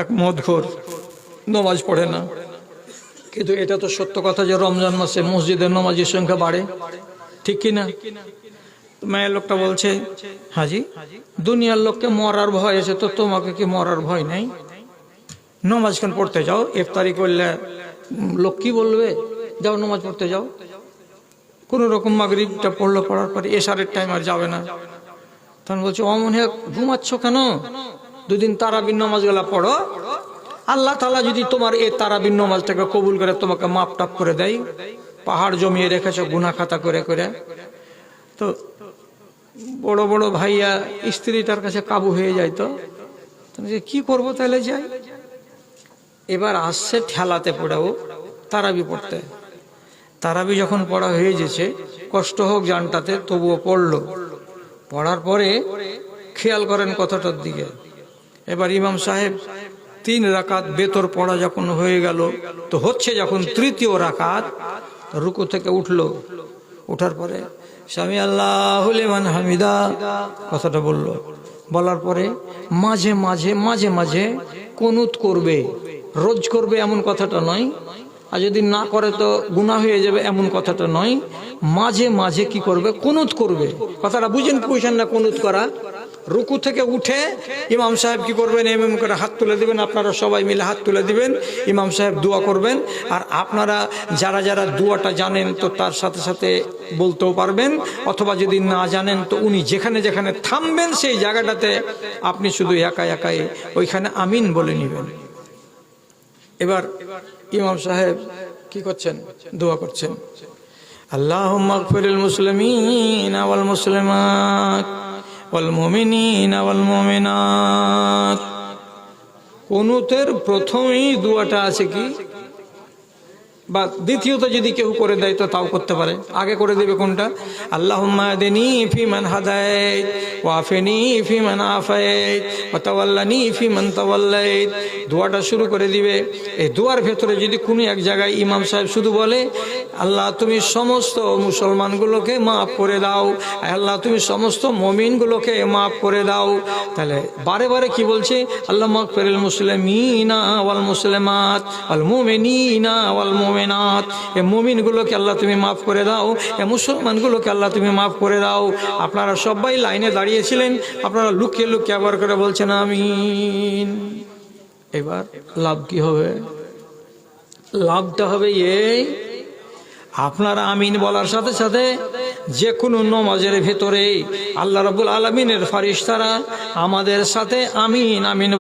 এক মদখোর, নামাজ পড়ে না। কিন্তু এটা তো সত্য কথা যে রমজান মাসে মসজিদের নামাজের সংখ্যা বাড়ে, ঠিক কি না? মেয়ে লোকটা বলছে, হাজি দুনিয়ার লোককে মরার ভয় আছে, তো তোমাকে কি মরার ভয় নেই? নামাজ কেন পড়তে যাও? ইফতারি করলে লোক কি বলবে? যাও নামাজ পড়তে যাও। কোন রকম মাগরিবটা পড়লো, পড়ার পরে এশারের টাইম আর যাবে না। তখন বলছে, অমনে ঘুমাচ্ছ কেন? দুদিন তারাবির নামাজগুলা পড়ো, আল্লাহ তাআলা যদি তোমার এই তারাবির নামাজটাকে কবুল করে তোমাকে মাপ টাপ করে দেয়। পাহাড় জমিয়ে রেখেছ গুনাহ খাতা করে করে। তো বড় বড় ভাইয়া স্ত্রীটার কাছে কাবু হয়ে যায়, তো কি করবো তাহলে যাই। এবার আসছে ঠেলাতে পড়েও তারাবি পড়তে। তারাবি যখন পড়া হয়ে গেছে, কষ্ট হোক জানটাতে, তবুও পড়লো। পড়ার পরে খেয়াল করেন কথাটার দিকে। এবার ইমাম সাহেব 3 রাকাত বেতর পড়া যখন হয়ে গেল, তো হচ্ছে যখন তৃতীয় রাকাত, রুকু থেকে উঠলো। উঠার পরে সামি আল্লাহু লিমান হামিদা কথাটা বললো। বলার পরে মাঝে মাঝে মাঝে মাঝে কুনুত করবে। রোজ করবে এমন কথাটা নয়, আর যদি না করে তো গুনাহ হয়ে যাবে এমন কথাটা নয়। মাঝে মাঝে কি করবে? কুনুত করবে। কথাটা বুঝেন না? কুনুত করা। রুকু থেকে উঠে ইমাম সাহেব কি করবেন? এমন করে হাত তুলে দিবেন, আপনারা সবাই মিলে হাত তুলে দিবেন, ইমাম সাহেব দোয়া করবেন। আর আপনারা যারা যারা দোয়াটা জানেন তো তার সাথে সাথে বলতেও পারবেন, অথবা যদি না জানেন তো উনি যেখানে যেখানে থামবেন সেই জায়গাটাতে আপনি শুধু একা একাই ওইখানে আমিন বলে নেবেন। এবার ইমাম সাহেব কি করছেন? দোয়া করছেন, আল্লাহুম্মা গফিরিল মুসলিমিনা ওয়াল মুসলিমাত ওয়াল মুমিনিনা ওয়াল মুমিনাত। কুনুতের প্রথমেই দোয়াটা আছে কি, বা দ্বিতীয়ত যদি কেউ করে দেয় তো তাও করতে পারে। আগে করে দেবে কোনটা? আল্লাহুম্মা হাদিনি ফিমান হাদাইত ওয়া আফিনি ফিমান আফাইত ওয়া তাওয়াল্লানি ফিমান তাওয়াল্লাইত। দোয়াটা শুরু করে দিবে। এই দোয়ার ভেতরে যদি কোনো এক জায়গায় ইমাম সাহেব শুধু বলে, আল্লাহ তুমি সমস্ত মুসলমানগুলোকে মাফ করে দাও, আল্লাহ তুমি সমস্ত মুমিনগুলোকে মাফ করে দাও, তাহলে বারে বারে কি বলছে? আল্লাহ মাগফিরিল মুসলিমিনা ওয়াল মুসলিমাত ওয়াল মুমিনিনা ওয়াল মুমিনাত। এই মুমিনগুলোকে আল্লাহ তুমি মাফ করে দাও, এই মুসলমানগুলোকে আল্লাহ তুমি মাফ করে দাও। আপনারা সবাই লাইনে দাঁড়িয়েছিলেন, আপনারা লুকিয়ে লুকিয়ে আবার করে বলছেন আমিন। এবার লাভ কি হবে? লাভটা হবে এই, আপনারা আমিন বলার সাথে সাথে যে কোনো নামাজের ভেতরে আল্লাহ রাব্বুল আলামিনের ফেরেশতারা আমাদের সাথে আমিন আমিন